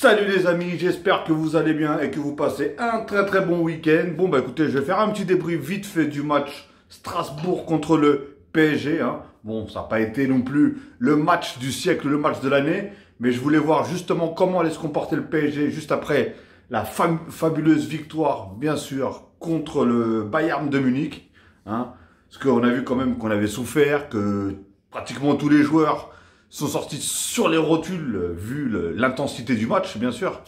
Salut les amis, j'espère que vous allez bien et que vous passez un très bon week-end. Bon bah écoutez, je vais faire un petit débrief vite fait du match Strasbourg contre le PSG. Bon, ça n'a pas été non plus le match du siècle, le match de l'année, mais je voulais voir justement comment allait se comporter le PSG juste après la fabuleuse victoire, bien sûr, contre le Bayern de Munich. Parce qu'on a vu quand même qu'on avait souffert, que pratiquement tous les joueurs sont sortis sur les rotules, vu l'intensité du match, bien sûr.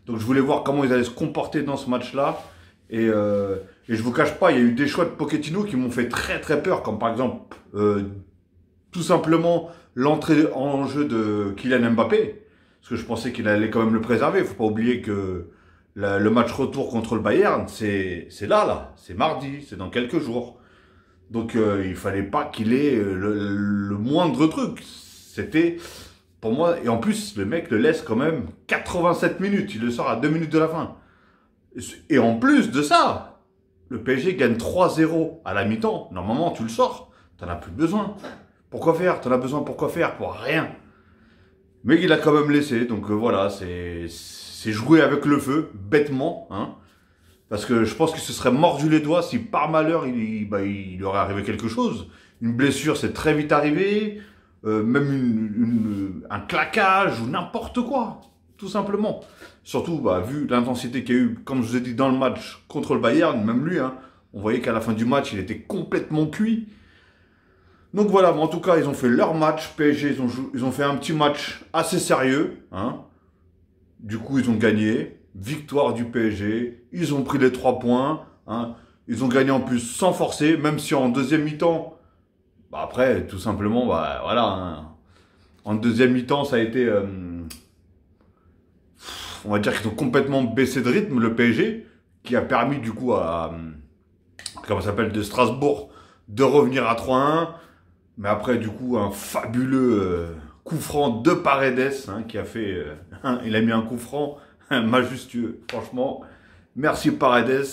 Donc je voulais voir comment ils allaient se comporter dans ce match-là. Et je vous cache pas, il y a eu des choix de Pochettino qui m'ont fait très peur, comme par exemple, tout simplement, l'entrée en jeu de Kylian Mbappé. Parce que je pensais qu'il allait quand même le préserver. Il faut pas oublier que le match retour contre le Bayern, c'est là. C'est mardi, c'est dans quelques jours. Donc il fallait pas qu'il ait le moindre truc. C'était, pour moi, et en plus, le mec le laisse quand même 87 minutes. Il le sort à 2 minutes de la fin. Et en plus de ça, le PSG gagne 3-0 à la mi-temps. Normalement, tu le sors. T'en as plus besoin. Pourquoi faire? T'en as besoin pourquoi faire? Pour rien. Mais il a quand même laissé. Donc voilà, c'est jouer avec le feu, bêtement. Parce que je pense qu'il se serait mordu les doigts si par malheur il aurait arrivé quelque chose. Une blessure, c'est très vite arrivé. Même un claquage ou n'importe quoi, tout simplement. Surtout, vu l'intensité qu'il y a eu, comme je vous ai dit, dans le match contre le Bayern, même lui, on voyait qu'à la fin du match, il était complètement cuit. Donc voilà, mais en tout cas, ils ont fait leur match. PSG, ils ont fait un petit match assez sérieux. Du coup, ils ont gagné. Victoire du PSG. Ils ont pris les 3 points. Ils ont gagné en plus sans forcer, même si en deuxième mi-temps, après, tout simplement, voilà. En deuxième mi-temps, ça a été... on va dire qu'ils ont complètement baissé de rythme, le PSG, qui a permis du coup à... comment ça s'appelle, de Strasbourg, de revenir à 3-1. Mais après, du coup, un fabuleux coup franc de Paredes, qui a fait... il a mis un coup franc majestueux, franchement. Merci Paredes.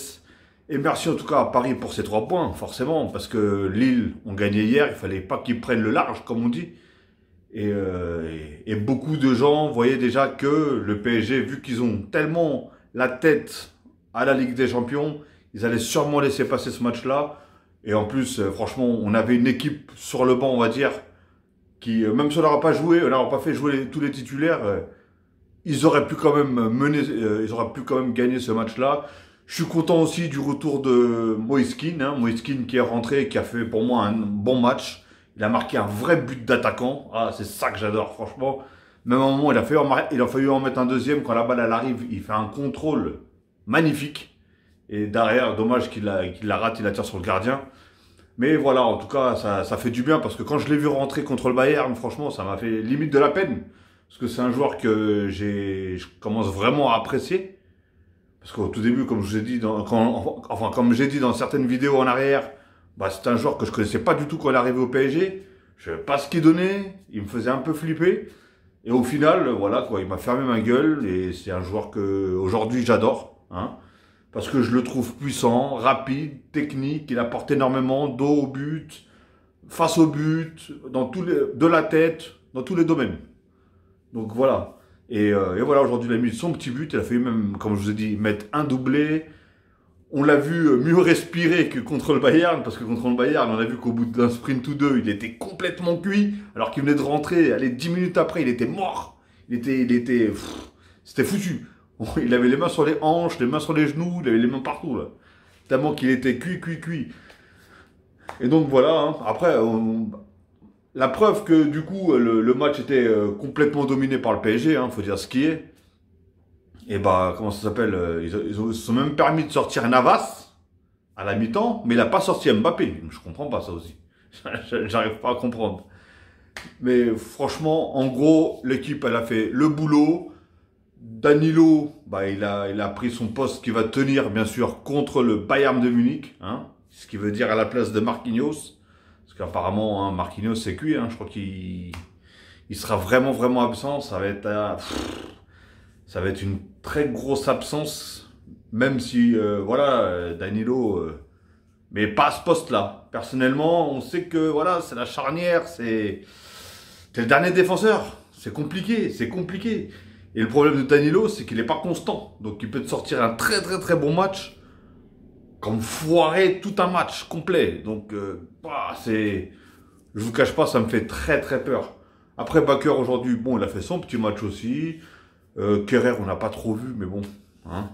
Et merci en tout cas à Paris pour ces 3 points, forcément, parce que Lille ont gagné hier, il fallait pas qu'ils prennent le large, comme on dit. Et beaucoup de gens voyaient déjà que le PSG, vu qu'ils ont tellement la tête à la Ligue des Champions, ils allaient sûrement laisser passer ce match-là. Et en plus, franchement, on avait une équipe sur le banc, on va dire, qui, même si on n'aura pas joué, on n'aura pas fait jouer tous les titulaires, ils auraient pu quand même mener, ils auraient pu quand même gagner ce match-là. Je suis content aussi du retour de Moïse Kean, Moïse Kean qui est rentré et qui a fait pour moi un bon match. Il a marqué un vrai but d'attaquant. C'est ça que j'adore, franchement. Même à un moment, il a fallu en mettre un deuxième. Quand la balle elle arrive, il fait un contrôle magnifique. Et derrière, dommage qu'il la rate, il la tire sur le gardien. Mais voilà, en tout cas, ça fait du bien parce que quand je l'ai vu rentrer contre le Bayern, franchement, ça m'a fait limite de la peine. Parce que c'est un joueur que je commence vraiment à apprécier. Parce qu'au tout début, comme je vous ai dit, comme j'ai dit dans certaines vidéos en arrière, c'est un joueur que je connaissais pas du tout quand il est arrivé au PSG. Je savais pas ce qu'il donnait, il me faisait un peu flipper. Et au final, voilà quoi, il m'a fermé ma gueule et c'est un joueur que aujourd'hui j'adore, parce que je le trouve puissant, rapide, technique, il apporte énormément, dos au but, face au but, de la tête, dans tous les domaines. Donc voilà. Et voilà, aujourd'hui, il a mis son petit but. Il a fait même, comme je vous ai dit, mettre un doublé. On l'a vu mieux respirer que contre le Bayern, parce que contre le Bayern, on a vu qu'au bout d'un sprint ou deux, il était complètement cuit, alors qu'il venait de rentrer. Allez, 10 minutes après, il était mort. C'était foutu. Il avait les mains sur les hanches, les mains sur les genoux, il avait les mains partout, là. Tellement qu'il était cuit. Et donc voilà, après... La preuve que du coup le match était complètement dominé par le PSG, faut dire ce qui est. Et comment ça s'appelle, ils se sont même permis de sortir Navas à la mi-temps, mais il n'a pas sorti Mbappé. Je comprends pas ça aussi. J'arrive pas à comprendre. Mais franchement, en gros, l'équipe elle a fait le boulot. Danilo, il a pris son poste qui va tenir bien sûr contre le Bayern de Munich, ce qui veut dire à la place de Marquinhos. Parce qu'apparemment, Marquinhos, c'est cuit. Je crois qu'il sera vraiment absent. Ça va être une très grosse absence. Même si, Danilo... mais pas à ce poste-là. Personnellement, on sait que, c'est la charnière. C'est le dernier défenseur. C'est compliqué. Et le problème de Danilo, c'est qu'il n'est pas constant. Donc il peut te sortir un très très très bon match, comme foirer tout un match complet. Donc c'est... Je vous cache pas, ça me fait très très peur. Après, Bakker aujourd'hui, bon, il a fait son petit match aussi. Kerrer, on n'a pas trop vu, mais bon, hein,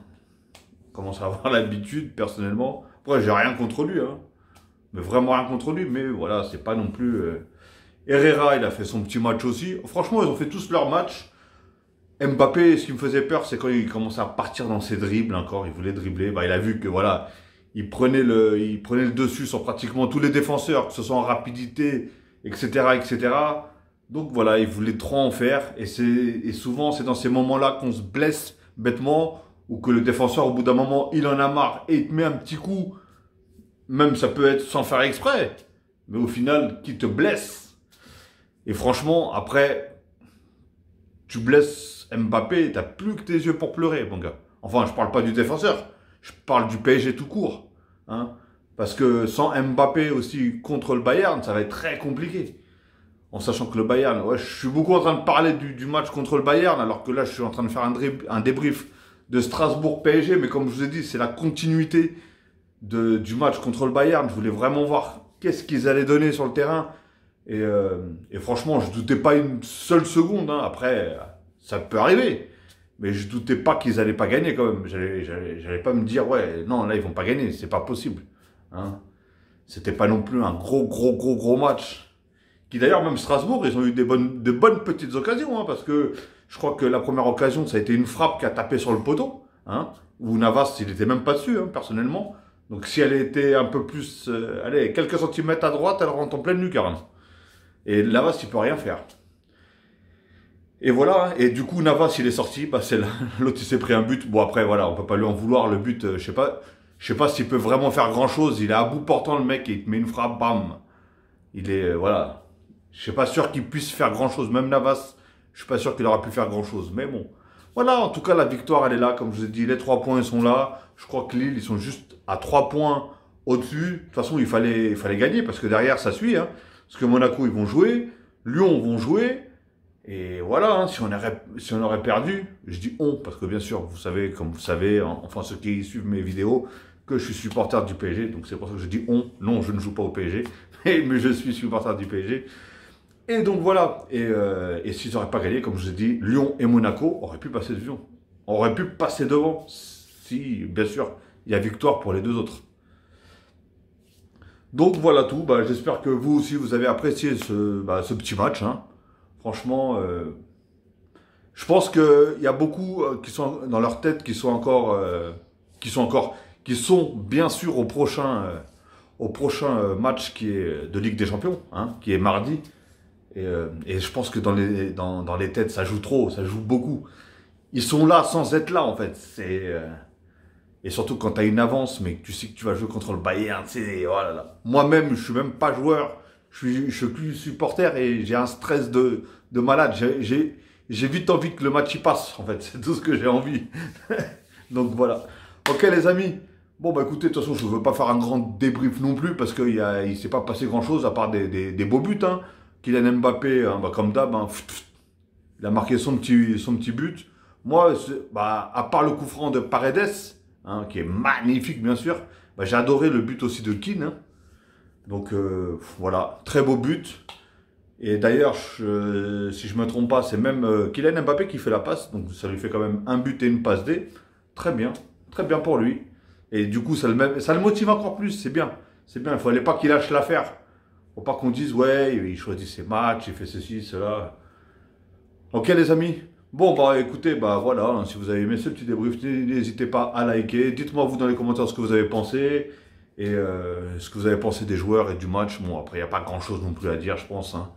on commence à avoir l'habitude, personnellement. Après, j'ai rien contre lui, hein. Mais vraiment rien contre lui, mais voilà, c'est pas non plus... Herrera, il a fait son petit match aussi. Franchement, ils ont fait tous leur match. Mbappé, ce qui me faisait peur, c'est quand il commençait à partir dans ses dribbles encore. Il voulait dribbler. Bah, il a vu que voilà, il prenait le dessus sur pratiquement tous les défenseurs, que ce soit en rapidité, etc., etc. Donc voilà, il voulait trop en faire. Et souvent, c'est dans ces moments-là qu'on se blesse bêtement, ou que le défenseur, au bout d'un moment, il en a marre et il te met un petit coup. Même ça peut être sans faire exprès. Mais au final, qui te blesse. Et franchement, après, tu blesses Mbappé, t'as plus que tes yeux pour pleurer, mon gars. Enfin, je parle pas du défenseur, je parle du PSG tout court. Hein, parce que sans Mbappé aussi contre le Bayern, ça va être très compliqué. En sachant que le Bayern, ouais, je suis beaucoup en train de parler du match contre le Bayern, alors que là, je suis en train de faire un débrief de Strasbourg-PSG, mais comme je vous ai dit, c'est la continuité du match contre le Bayern. Je voulais vraiment voir qu'est-ce qu'ils allaient donner sur le terrain. Et franchement, je doutais pas une seule seconde. Hein. Après, ça peut arriver. Mais je doutais pas qu'ils allaient pas gagner quand même. J'allais pas me dire, ouais, non, là, ils vont pas gagner. C'est pas possible. Hein. C'était pas non plus un gros match. Qui d'ailleurs, même Strasbourg, ils ont eu de bonnes petites occasions. Hein, parce que je crois que la première occasion, ça a été une frappe qui a tapé sur le poteau. Hein, où Navas, il était même pas dessus, hein, personnellement. Donc si elle était un peu plus, allez, quelques centimètres à droite, elle rentre en pleine lucarne. Et Navas, il peut rien faire. Et voilà, et du coup, Navas, il est sorti, bah, l'autre, il s'est pris un but. Bon, après, voilà, on peut pas lui en vouloir, le but, je sais pas s'il peut vraiment faire grand-chose. Il est à bout portant, le mec, et il te met une frappe, bam. Il est, voilà. Je suis pas sûr qu'il puisse faire grand-chose. Même Navas, je suis pas sûr qu'il aura pu faire grand-chose. Mais bon, voilà, en tout cas, la victoire, elle est là. Comme je vous ai dit, les 3 points, ils sont là. Je crois que Lille, ils sont juste à 3 points au-dessus. De toute façon, il fallait gagner, parce que derrière, ça suit, hein. Parce que Monaco, ils vont jouer, Lyon vont jouer, et voilà, hein, si on aurait perdu, je dis on, parce que bien sûr, vous savez, comme vous savez, enfin ceux qui suivent mes vidéos, que je suis supporter du PSG, donc c'est pour ça que je dis on, non, je ne joue pas au PSG, mais je suis supporter du PSG. Et donc voilà, et s'ils n'auraient pas gagné, comme je vous ai dit, Lyon et Monaco auraient pu passer devant. Auraient pu passer devant, si, bien sûr, il y a victoire pour les deux autres. Donc voilà tout, bah, j'espère que vous aussi vous avez apprécié ce petit match. Hein. Franchement, je pense qu'il y a beaucoup qui sont dans leur tête, qui sont bien sûr au prochain match qui est de Ligue des Champions, hein, qui est mardi. Et je pense que dans les têtes, ça joue trop, ça joue beaucoup. Ils sont là sans être là en fait. Et surtout quand tu as une avance, mais que tu sais que tu vas jouer contre le Bayern, c'est... Oh là là. Moi-même, je suis même pas joueur, je suis plus supporter et j'ai un stress de malade. J'ai vite envie que le match y passe, en fait. C'est tout ce que j'ai envie. Donc voilà. Ok les amis. Bon bah écoutez, de toute façon, je ne veux pas faire un grand débrief non plus parce qu'il ne s'est pas passé grand-chose à part des beaux buts. Hein. Kylian Mbappé, hein, bah, comme d'hab, hein, il a marqué son petit but. Moi, bah, à part le coup franc de Paredes, hein, qui est magnifique bien sûr, bah, j'ai adoré le but aussi de Keane. Hein. Donc voilà, très beau but. Et d'ailleurs, si je ne me trompe pas, c'est même Kylian Mbappé qui fait la passe. Donc ça lui fait quand même un but et une passe D. Très bien pour lui. Et du coup, ça le motive encore plus, c'est bien. C'est bien, il ne fallait pas qu'il lâche l'affaire. Il ne faut pas qu'on dise, ouais, il choisit ses matchs, il fait ceci, cela. Ok les amis. Bon, bah écoutez, bah voilà, hein, si vous avez aimé ce petit débrief, n'hésitez pas à liker. Dites-moi vous dans les commentaires ce que vous avez pensé. Et ce que vous avez pensé des joueurs et du match. Bon, après, il n'y a pas grand-chose non plus à dire, je pense. Hein.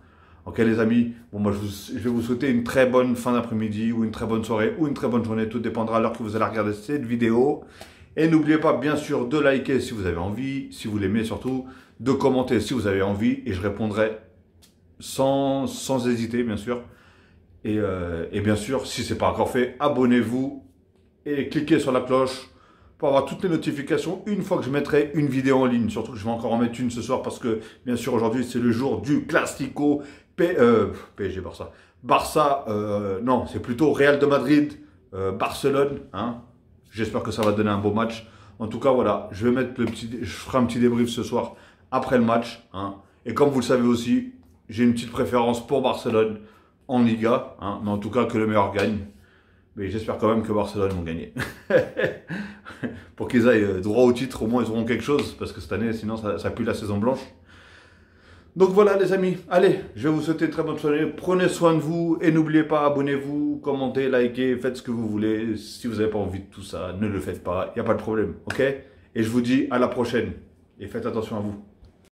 Ok les amis, bon, moi je vais vous souhaiter une très bonne fin d'après-midi, ou une très bonne soirée, ou une très bonne journée. Tout dépendra à l'heure que vous allez regarder cette vidéo. Et n'oubliez pas, bien sûr, de liker si vous avez envie, si vous l'aimez surtout, de commenter si vous avez envie, et je répondrai sans hésiter, bien sûr. Et bien sûr, si ce n'est pas encore fait, abonnez-vous et cliquez sur la cloche pour avoir toutes les notifications une fois que je mettrai une vidéo en ligne. Surtout que je vais encore en mettre une ce soir parce que, bien sûr, aujourd'hui, c'est le jour du Classico PSG Barça. Barça, non, c'est plutôt Real de Madrid, Barcelone. Hein. J'espère que ça va donner un beau match. En tout cas, voilà, je ferai un petit débrief ce soir après le match. Hein. Et comme vous le savez aussi, j'ai une petite préférence pour Barcelone en Liga. Hein. Mais en tout cas, que le meilleur gagne. Mais j'espère quand même que Barcelone vont gagner. Pour qu'ils aillent droit au titre, au moins ils auront quelque chose. Parce que cette année, sinon ça pue la saison blanche. Donc voilà les amis, allez, je vais vous souhaiter une très bonne soirée, prenez soin de vous et n'oubliez pas, abonnez-vous, commentez, likez, faites ce que vous voulez. Si vous n'avez pas envie de tout ça, ne le faites pas, il n'y a pas de problème, ok? Et je vous dis à la prochaine et faites attention à vous.